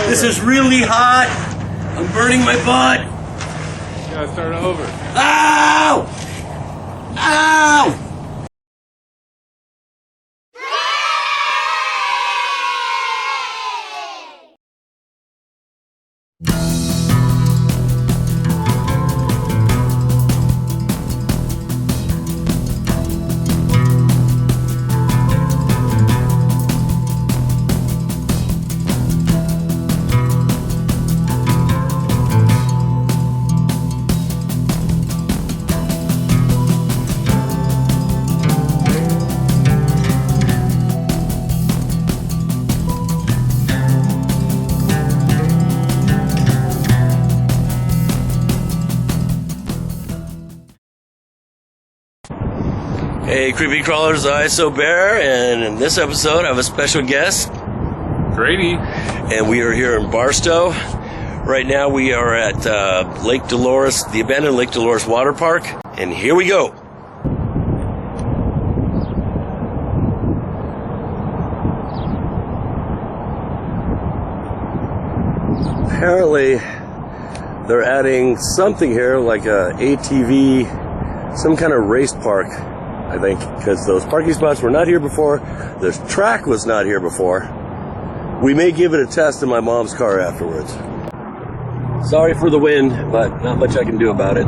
This is really hot. I'm burning my butt. You gotta start over. Ow! Ow! Hey, creepy crawlers, ISO Bear, and in this episode I have a special guest, Grady. and we are here in Barstow. Right now we are at Lake Delores, the abandoned Lake Delores Water Park, and here we go. Apparently they're adding something here like a ATV, some kind of race park, I think, because those parking spots were not here before. This track was not here before. We may give it a test in my mom's car afterwards. Sorry for the wind, but not much I can do about it.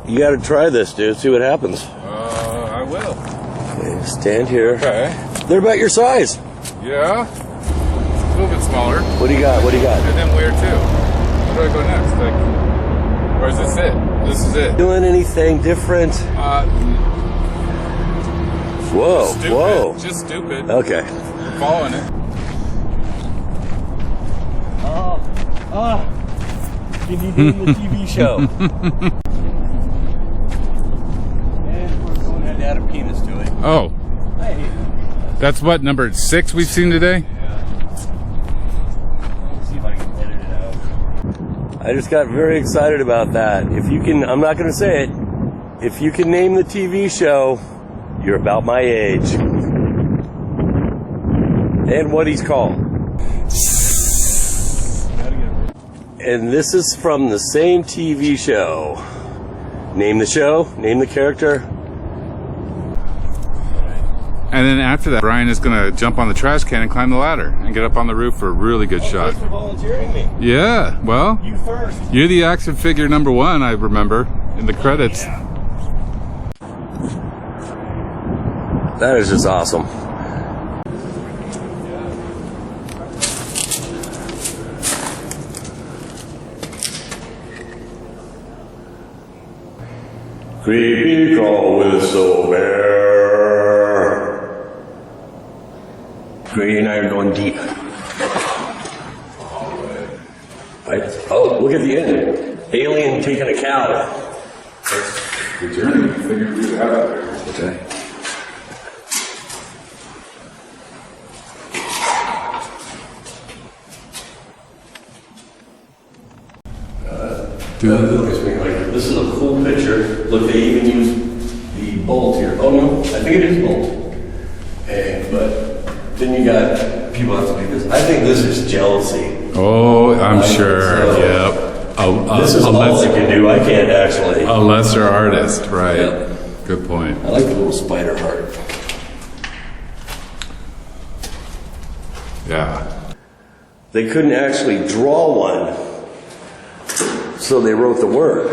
You gotta try this, dude. See what happens. I will. Okay, stand here. Okay. They're about your size. Yeah. A little bit smaller. What do you got? What do you got? And then where to? Where do I go next? Like, where's this it? This is it. Doing anything different? Whoa, stupid. whoa. Just stupid. Okay. I'm following it. Can you do the TV show? And we're going to add a penis to it. Oh. Hey. That's what, number 6 we've seen today? Let's see if I can edit it out. I just got very excited about that. If you can, I'm not going to say it. If you can name the TV show, you're about my age. And what he's called. And this is from the same TV show. Name the show, name the character. And then after that, Brian is going to jump on the trash can and climb the ladder and get up on the roof for a really good shot. Thanks for volunteering me. Yeah, well, You first. you're the action figure number 1, I remember, in the credits. Yeah. That is just awesome. Creepy crawl with so bear. Grady and I are going deep. Right. Oh, look at the end. Alien taking a cow. The journey, figured we'd have out there. Okay. This is a cool picture. Look, they even use the bolt here. Oh no, I think it is bolt. But then you got people have to do this. I think this is jealousy. Oh, I'm sure. So, Yep. This is all I can do. I can't actually. A lesser artist, right? Yep. Good point. I like the little spider heart. Yeah. They couldn't actually draw one, so they wrote the word.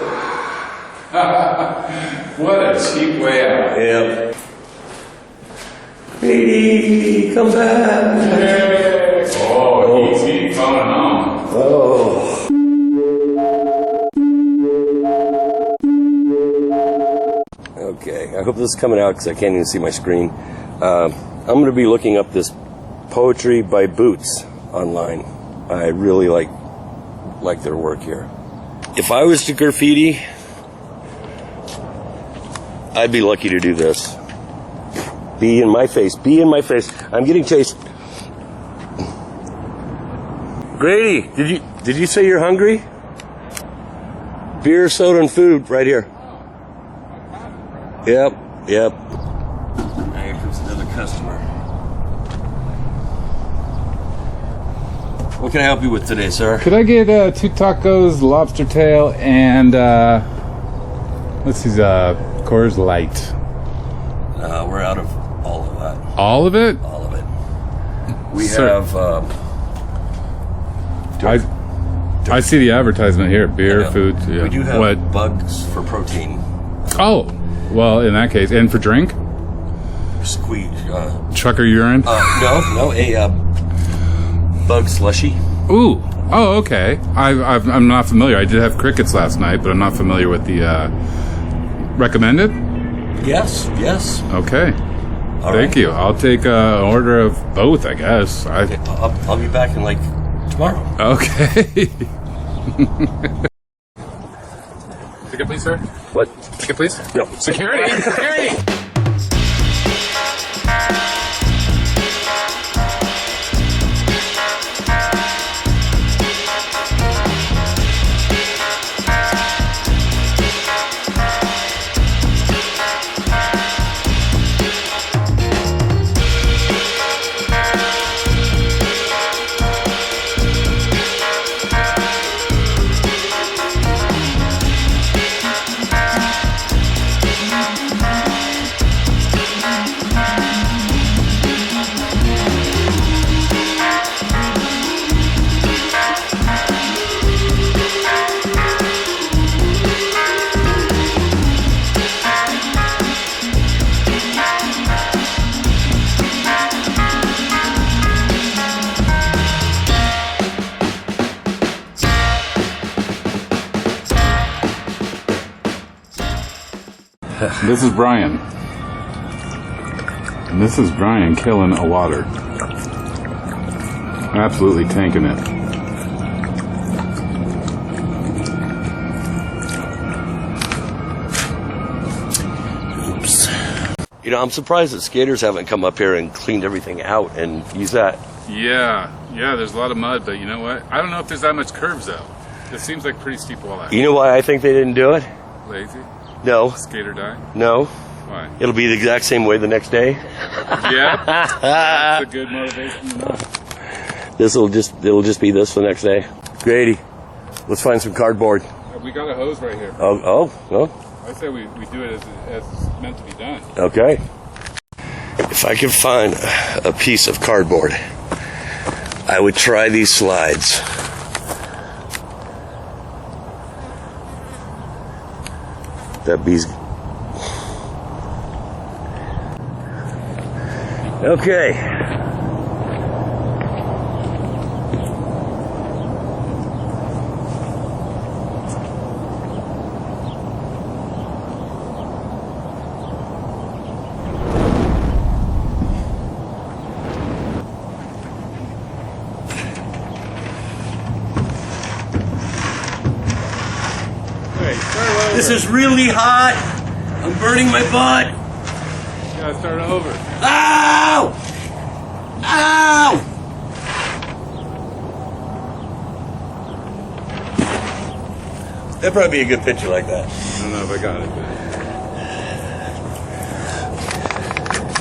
What a cheap way out. Yeah. Grady, come back. Oh, easy, coming on. Oh. Okay, I hope this is coming out because I can't even see my screen. I'm going to be looking up this Poetry by Boots online. I really like their work here. If I was to graffiti, I'd be lucky to do this. Be in my face. Be in my face. I'm getting chased. Grady, did you say you're hungry? Beer, soda, and food right here. Yep. Here comes another customer. What can I help you with today, sir? Could I get 2 tacos, lobster tail, and let's see, Coors Light. We're out of all of that. All of it? All of it. We have. I see the advertisement here. Beer, food. Yeah. We do have bugs for protein. Oh, well, in that case, and for drink? Squeeze. Trucker urine? No, a bug slushy. Ooh. Oh, okay. I'm not familiar. I did have crickets last night, but I'm not familiar with the recommended. Yes. Okay. Thank you. I'll take an order of both, I guess. Okay, I'll be back in tomorrow. Okay. Ticket, please, sir. What? Ticket, please. No. Security. This is Brian. And this is Brian killing a water. Absolutely tanking it. Oops. I'm surprised that skaters haven't come up here and cleaned everything out and used that. Yeah, there's a lot of mud, but you know what? I don't know if there's that much curves, though. It seems like pretty steep wall out. You know why I think they didn't do it? Lazy? No. Skater die? No. Why? It'll be the exact same way the next day. Yeah. That's a good motivation to know. It'll just be this the next day. Grady, let's find some cardboard. We got a hose right here. Oh. I say we do it as it's meant to be done. Okay. If I could find a piece of cardboard, I would try these slides. That bee's... Okay. This is really hot. I'm burning my butt. You gotta start over. Ow! Ow! That'd probably be a good picture like that. I don't know if I got it,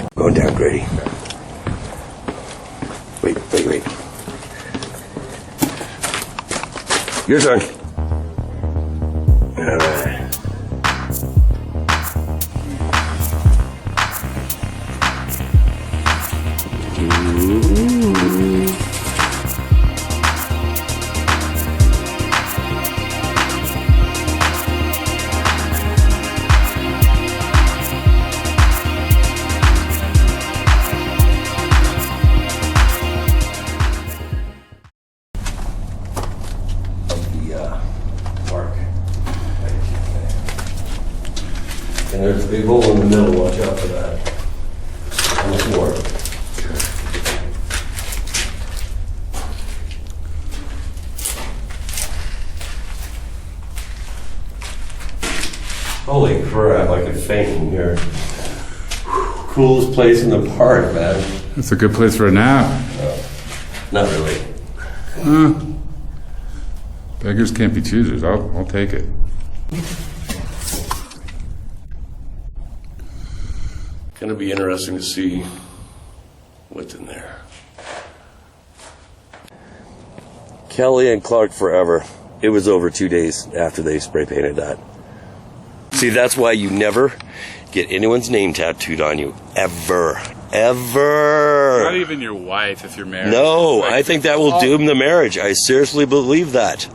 but... Going down, Grady. Wait. Your turn. All right. And there's a big hole in the middle, watch out for that. On the floor. Holy crap, I could faint in here. coolest place in the park, man. It's a good place for a nap. Not really. Beggars can't be choosers. I'll take it. Gonna be interesting to see what's in there. Kelly and Clark forever. It was over 2 days after they spray painted that. See, that's why you never get anyone's name tattooed on you. Ever. Ever. Not even your wife if you're married. No, Like, I think that will doom the marriage. I seriously believe that.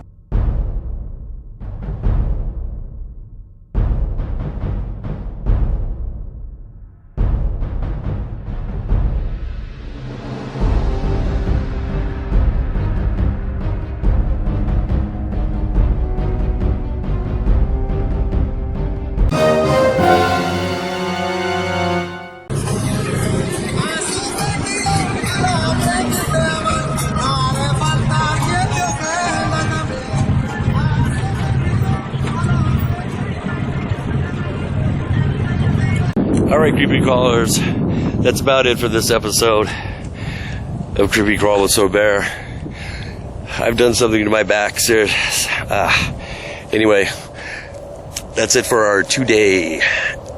All right, creepy crawlers, that's about it for this episode of Creepy Crawl with So Bear. I've done something to my back, serious. Anyway, that's it for our 2-day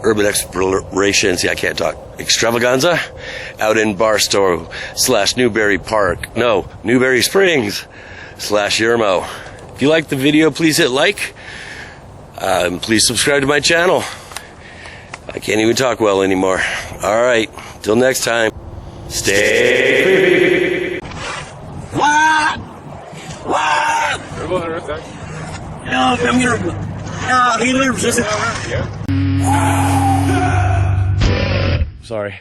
urban exploration. See, I can't talk. Extravaganza out in Barstow / Newberry Park. No, Newberry Springs / Yermo. If you liked the video, please hit like. Please subscribe to my channel. I can't even talk well anymore. All right, till next time, stay creepy. What? What? No, I'm gonna. No, he lives. Sorry.